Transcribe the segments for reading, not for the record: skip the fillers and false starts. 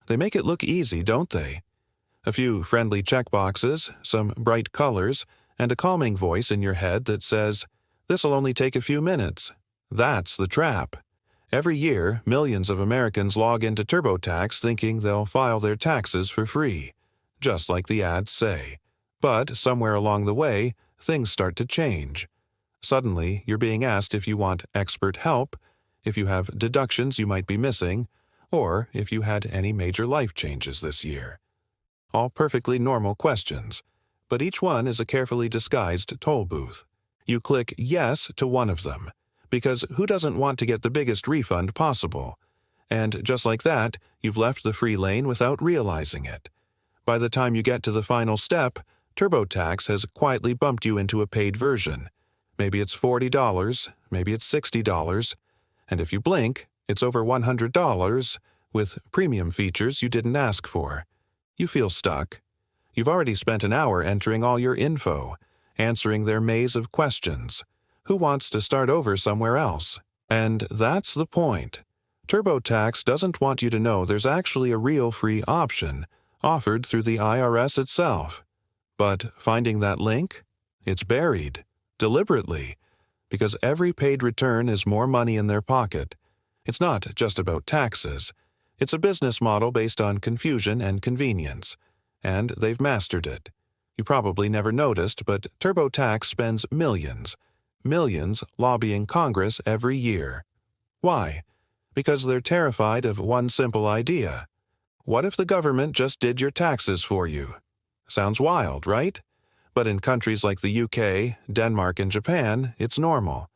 They make it look easy, don't they? A few friendly checkboxes, some bright colors, and a calming voice in your head that says, "This'll only take a few minutes." That's the trap. Every year, millions of Americans log into TurboTax thinking they'll file their taxes for free, just like the ads say. But somewhere along the way, things start to change. Suddenly, you're being asked if you want expert help, if you have deductions you might be missing, or if you had any major life changes this year. All perfectly normal questions, but each one is a carefully disguised toll booth. You click yes to one of them, because who doesn't want to get the biggest refund possible? And just like that, you've left the free lane without realizing it. By the time you get to the final step, TurboTax has quietly bumped you into a paid version. Maybe it's $40, maybe it's $60, and if you blink, it's over $100 with premium features you didn't ask for. You feel stuck. You've already spent an hour entering all your info, answering their maze of questions. Who wants to start over somewhere else? And that's the point. TurboTax doesn't want you to know there's actually a real free option offered through the IRS itself. But finding that link? It's buried, deliberately, because every paid return is more money in their pocket. It's not just about taxes. It's a business model based on confusion and convenience, and they've mastered it. You probably never noticed, but TurboTax spends millions lobbying Congress every year. Why? Because they're terrified of one simple idea. What if the government just did your taxes for you? Sounds wild, right? But in countries like the UK, Denmark, and Japan, it's normal.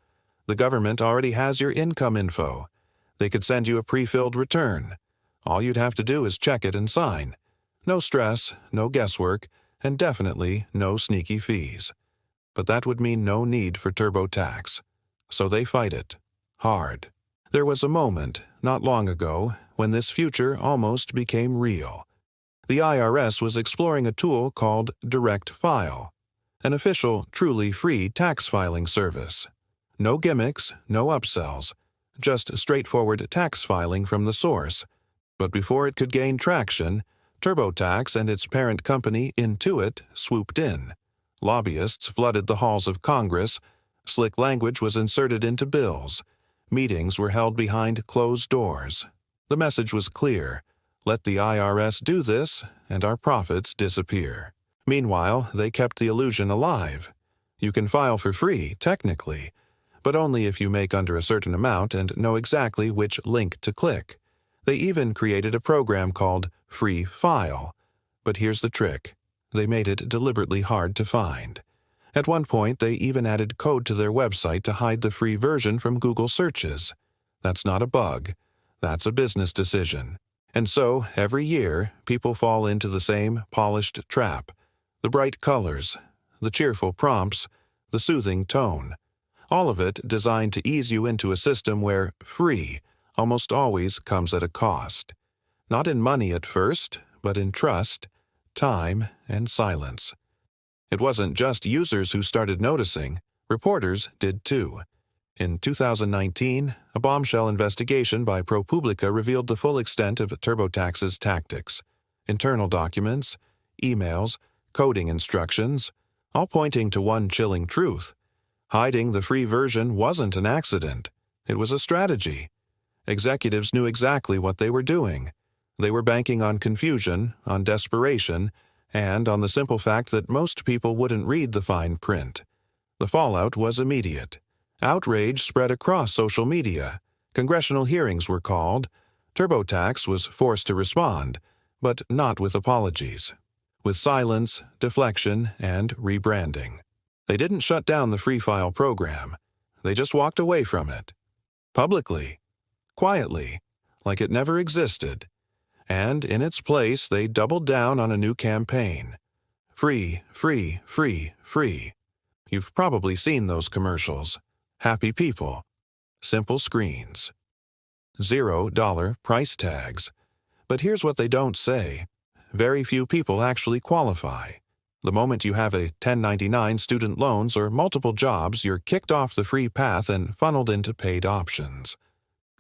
The government already has your income info. They could send you a pre-filled return. All you'd have to do is check it and sign. No stress, no guesswork, and definitely no sneaky fees. But that would mean no need for TurboTax. So they fight it. Hard. There was a moment, not long ago, when this future almost became real. The IRS was exploring a tool called Direct File, an official, truly free tax filing service. No gimmicks, no upsells, just straightforward tax filing from the source. But before it could gain traction, TurboTax and its parent company Intuit swooped in. Lobbyists flooded the halls of Congress. Slick language was inserted into bills. Meetings were held behind closed doors. The message was clear. Let the IRS do this, and our profits disappear. Meanwhile, they kept the illusion alive. You can file for free, technically, but only if you make under a certain amount and know exactly which link to click. They even created a program called Free File. But here's the trick. They made it deliberately hard to find. At one point, they even added code to their website to hide the free version from Google searches. That's not a bug. That's a business decision. And so, every year, people fall into the same polished trap. The bright colors, the cheerful prompts, the soothing tone. All of it designed to ease you into a system where free almost always comes at a cost. Not in money at first, but in trust, time, and silence. It wasn't just users who started noticing. Reporters did too. In 2019, a bombshell investigation by ProPublica revealed the full extent of TurboTax's tactics. Internal documents, emails, coding instructions, all pointing to one chilling truth. Hiding the free version wasn't an accident. It was a strategy. Executives knew exactly what they were doing. They were banking on confusion, on desperation, and on the simple fact that most people wouldn't read the fine print. The fallout was immediate. Outrage spread across social media. Congressional hearings were called. TurboTax was forced to respond, but not with apologies. With silence, deflection, and rebranding. They didn't shut down the Free File program. They just walked away from it. Publicly. Quietly. Like it never existed. And in its place, they doubled down on a new campaign. Free, free, free, free. You've probably seen those commercials. Happy people. Simple screens. $0 price tags. But here's what they don't say. Very few people actually qualify. The moment you have a 1099 student loans or multiple jobs, you're kicked off the free path and funneled into paid options.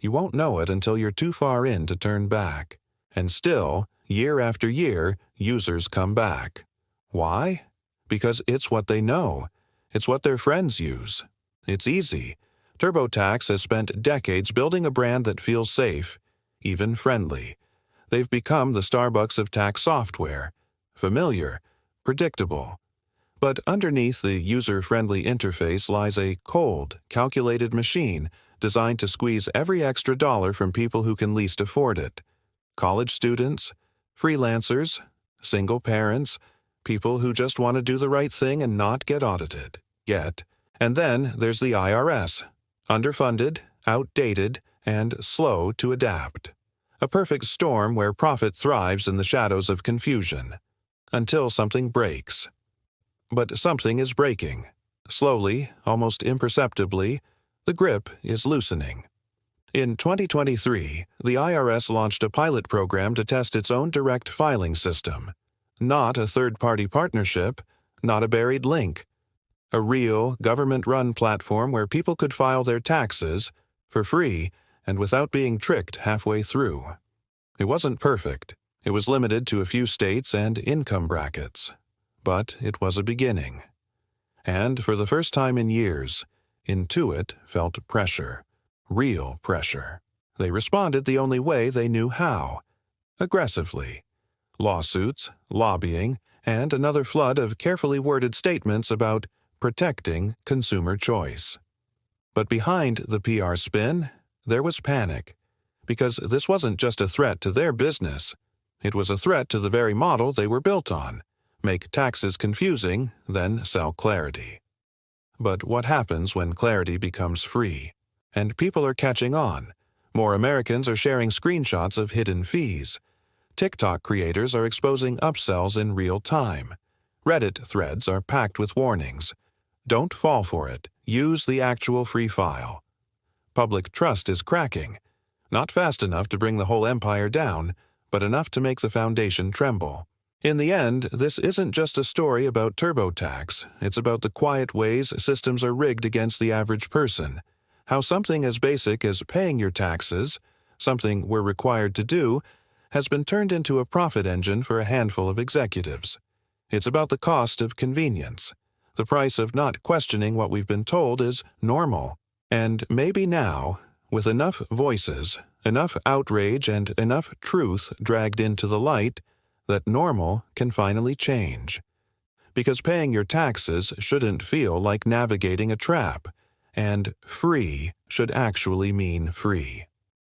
You won't know it until you're too far in to turn back. And still, year after year, users come back. Why? Because it's what they know. It's what their friends use. It's easy. TurboTax has spent decades building a brand that feels safe, even friendly. They've become the Starbucks of tax software. Familiar, predictable. But underneath the user-friendly interface lies a cold, calculated machine designed to squeeze every extra dollar from people who can least afford it. College students, freelancers, single parents, people who just want to do the right thing and not get audited. Yet. And then there's the IRS, underfunded, outdated, and slow to adapt. A perfect storm where profit thrives in the shadows of confusion. Until something breaks. But something is breaking. Slowly, almost imperceptibly, the grip is loosening. In 2023, the IRS launched a pilot program to test its own direct filing system. Not a third-party partnership, not a buried link. A real, government-run platform where people could file their taxes for free and without being tricked halfway through. It wasn't perfect. It was limited to a few states and income brackets. But it was a beginning. And for the first time in years, Intuit felt pressure. Real pressure. They responded the only way they knew how. Aggressively. Lawsuits, lobbying, and another flood of carefully worded statements about protecting consumer choice. But behind the PR spin, there was panic. Because this wasn't just a threat to their business. It was a threat to the very model they were built on. Make taxes confusing, then sell clarity. But what happens when clarity becomes free? And people are catching on. More Americans are sharing screenshots of hidden fees. TikTok creators are exposing upsells in real time. Reddit threads are packed with warnings. Don't fall for it. Use the actual free file. Public trust is cracking. Not fast enough to bring the whole empire down, but enough to make the foundation tremble. In the end, this isn't just a story about TurboTax. It's about the quiet ways systems are rigged against the average person. How something as basic as paying your taxes, something we're required to do, has been turned into a profit engine for a handful of executives. It's about the cost of convenience. The price of not questioning what we've been told is normal. And maybe now, with enough voices, enough outrage, and enough truth dragged into the light, that normal can finally change. Because paying your taxes shouldn't feel like navigating a trap, and free should actually mean free.